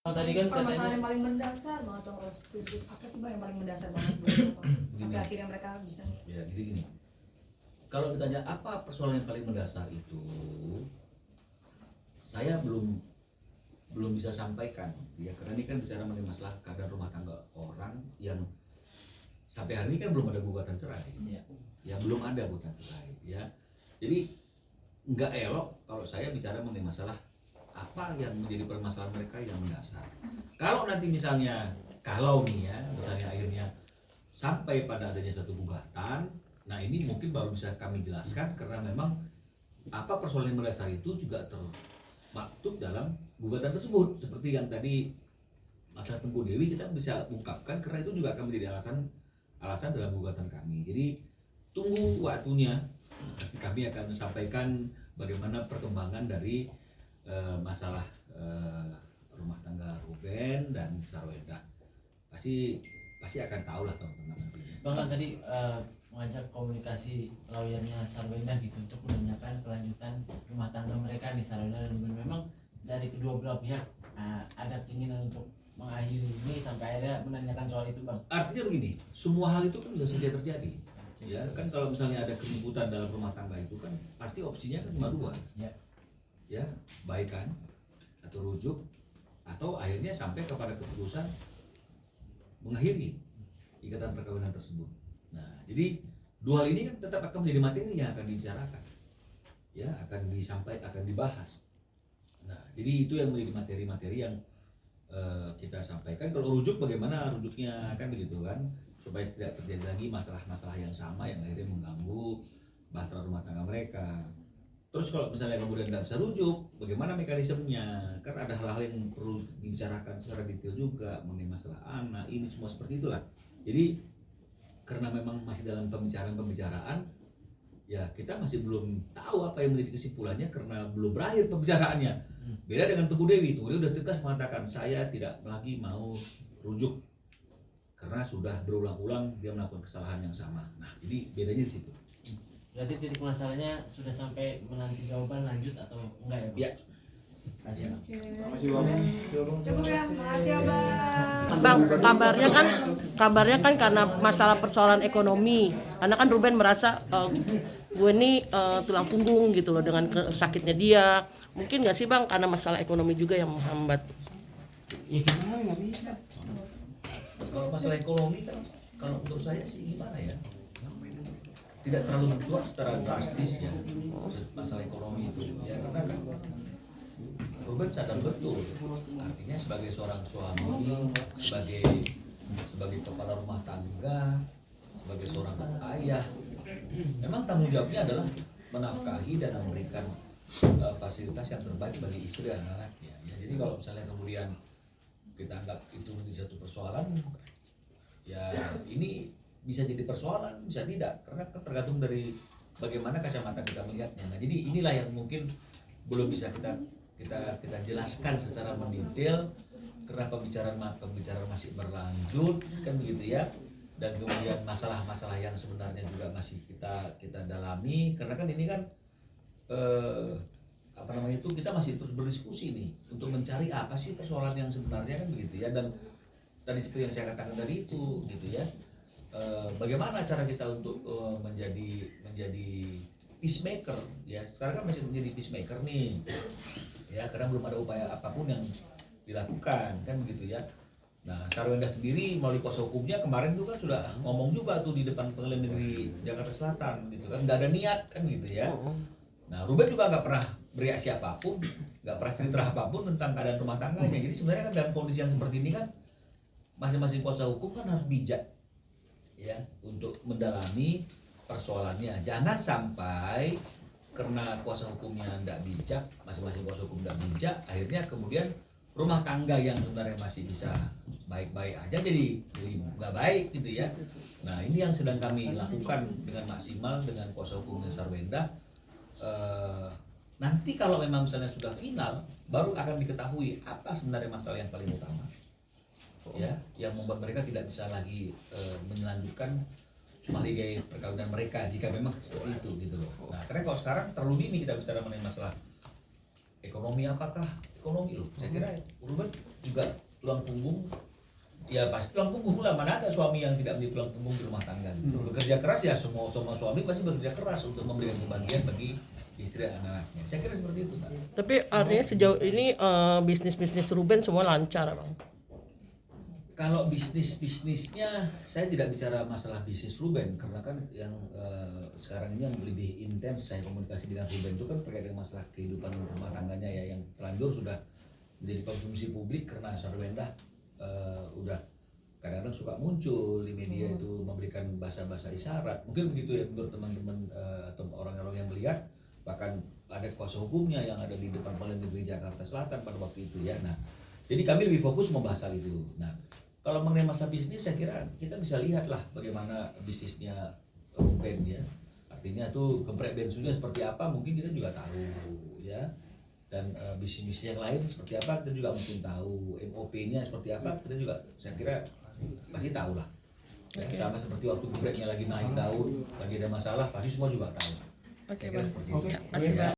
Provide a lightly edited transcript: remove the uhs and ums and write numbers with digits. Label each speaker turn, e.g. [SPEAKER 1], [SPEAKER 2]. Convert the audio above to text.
[SPEAKER 1] Oh, tadi kan
[SPEAKER 2] permasalahan
[SPEAKER 1] katanya
[SPEAKER 2] yang paling mendasar banget atau apa sih bang yang paling mendasar banget sampai akhirnya mereka bisa
[SPEAKER 3] Ya jadi gini, kalau ditanya apa persoalan yang paling mendasar itu, saya belum bisa sampaikan ya, karena ini kan bicara mengenai masalah keadaan rumah tangga orang yang sampai hari ini kan belum ada gugatan cerai ya, belum ada gugatan cerai ya. Jadi nggak elok kalau saya bicara mengenai masalah apa yang menjadi permasalahan mereka yang mendasar. Kalau nanti misalnya misalnya akhirnya sampai pada adanya satu gugatan, nah ini mungkin baru bisa kami jelaskan, karena memang apa persoalan yang mendasar itu juga termaktub dalam gugatan tersebut. Seperti yang tadi masalah Tengku Dewi kita bisa ungkapkan, karena itu juga akan menjadi alasan dalam gugatan kami. Jadi tunggu waktunya, kami akan sampaikan bagaimana perkembangan dari masalah rumah tangga Ruben dan Sarwenda. Pasti akan tahu lah teman-teman nantinya.
[SPEAKER 1] Bang kan tadi mengajak komunikasi lawyernya Sarwenda gitu untuk menanyakan kelanjutan rumah tangga mereka di Sarwenda dan Ruben. Memang dari kedua belah pihak ada keinginan untuk mengakhiri ini sampai akhirnya menanyakan soal itu, Bang.
[SPEAKER 3] Artinya begini, semua hal itu kan bisa saja terjadi. Ya kan, kalau misalnya ada keributan dalam rumah tangga itu kan pasti opsinya kan cuma dua. Ya, baikan atau rujuk, atau akhirnya sampai kepada keputusan mengakhiri ikatan perkawinan tersebut. Nah, jadi dua hal ini kan tetap akan menjadi materi yang akan dibicarakan, ya, akan dibahas. Nah, jadi itu yang menjadi materi-materi yang kita sampaikan. Kalau rujuk, bagaimana rujuknya, kan begitu kan, supaya tidak terjadi lagi masalah-masalah yang sama yang akhirnya mengganggu bahtera rumah tangga mereka. Terus kalau misalnya kemudian tidak bisa rujuk, bagaimana mekanismenya? Kan ada hal-hal yang perlu dibicarakan secara detail juga mengenai masalah anak, ini semua seperti itulah. Jadi karena memang masih dalam pembicaraan, ya kita masih belum tahu apa yang menjadi kesimpulannya karena belum berakhir pembicaraannya. Beda dengan Teguh Dewi sudah tegas mengatakan saya tidak lagi mau rujuk karena sudah berulang-ulang dia melakukan kesalahan yang sama. Nah, jadi bedanya di situ.
[SPEAKER 1] Berarti titik masalahnya sudah sampai menanti jawaban lanjut atau enggak ya, Bang?
[SPEAKER 3] Ya.
[SPEAKER 1] Kasih, Bang.
[SPEAKER 2] cukup ya, makasih ya bang.
[SPEAKER 4] Bang, kabarnya kan karena masalah persoalan ekonomi. Karena kan Ruben merasa gue ini tulang punggung gitu loh dengan sakitnya dia. Mungkin nggak sih Bang karena masalah ekonomi juga yang menghambat?
[SPEAKER 3] Kalau masalah ekonomi kan, kalau menurut saya sih gimana ya, tidak terlalu mencuat secara drastis ya masalah ekonomi itu ya, karena kan Ruben sadar betul, artinya sebagai seorang suami, sebagai kepala rumah tangga, sebagai seorang ayah, memang tanggung jawabnya adalah menafkahi dan memberikan fasilitas yang terbaik bagi istri dan anaknya ya. Jadi kalau misalnya kemudian kita anggap itu menjadi satu persoalan, ya ini bisa jadi persoalan, bisa tidak, karena tergantung dari bagaimana kacamata kita melihatnya. Nah, jadi inilah yang mungkin belum bisa kita jelaskan secara mendetail karena pembicaraan masih berlanjut, kan begitu ya. Dan kemudian masalah-masalah yang sebenarnya juga masih kita dalami, karena kan ini kan kita masih terus berdiskusi nih untuk mencari apa sih persoalan yang sebenarnya, kan begitu ya. Dan tadi seperti yang saya katakan tadi itu gitu ya, bagaimana cara kita untuk menjadi peacemaker ya. Sekarang kan masih menjadi peacemaker nih ya, karena belum ada upaya apapun yang dilakukan, kan begitu ya. Nah, Sarwenda sendiri melalui kuasa hukumnya kemarin tuh kan sudah ngomong juga tuh di depan Pengadilan Negeri Jakarta Selatan gitu kan, nggak ada niat, kan gitu ya. Nah, Ruben juga nggak pernah bereaksi apapun, nggak pernah cerita apapun tentang keadaan rumah tangganya. Jadi sebenarnya kan dalam kondisi yang seperti ini kan masing-masing kuasa hukum kan harus bijak ya untuk mendalami persoalannya. Jangan sampai karena kuasa hukumnya tidak bijak, masing-masing kuasa hukum tidak bijak, akhirnya kemudian rumah tangga yang sebenarnya masih bisa baik-baik aja jadi nggak baik gitu ya. Nah, ini yang sedang kami lakukan dengan maksimal dengan kuasa hukumnya Sarwenda. Nanti kalau memang misalnya sudah final, baru akan diketahui apa sebenarnya masalah yang paling utama ya, yang membuat mereka tidak bisa lagi melanjutkan maligai perkawinan mereka jika memang seperti itu gitu loh. Nah, karena kalau sekarang terlalu dini kita bicara mengenai masalah ekonomi, apakah ekonomi loh, saya kira Ruben juga tulang punggung, ya pasti tulang punggung lah, mana ada suami yang tidak menjadi tulang punggung di rumah tangga gitu. Bekerja keras ya, semua suami pasti bekerja keras untuk memberikan kebahagiaan bagi istri dan anak-anaknya. Saya kira seperti itu, Pak.
[SPEAKER 4] Tapi artinya sejauh ini bisnis Ruben semua lancar, Bang.
[SPEAKER 3] Kalau bisnisnya, saya tidak bicara masalah bisnis Ruben, karena kan yang sekarang ini yang lebih intens saya komunikasi dengan Ruben itu kan terkait dengan masalah kehidupan rumah tangganya ya, yang terlanjur sudah menjadi konsumsi publik karena Sarwenda udah kadang-kadang suka muncul di media itu memberikan bahasa-bahasa isyarat, mungkin begitu ya menurut teman-teman atau orang-orang yang melihat, bahkan ada kuasa hukumnya yang ada di depan Pengadilan Negeri Jakarta Selatan pada waktu itu ya. Nah, jadi kami lebih fokus membahas hal itu. Nah, kalau mengenai masalah bisnis, saya kira kita bisa lihatlah bagaimana bisnisnya Ruben ya. Artinya tuh geprek bensunya seperti apa, mungkin kita juga tahu ya. Dan bisnis yang lain seperti apa kita juga mungkin tahu. MOP-nya seperti apa kita juga, saya kira pasti tahu lah. Ya, sama seperti waktu gebreknya lagi naik daun, lagi ada masalah, pasti semua juga tahu.
[SPEAKER 4] Oke,
[SPEAKER 3] Saya kira
[SPEAKER 4] Bang.
[SPEAKER 3] seperti itu.
[SPEAKER 4] Ya, makasih, Bang.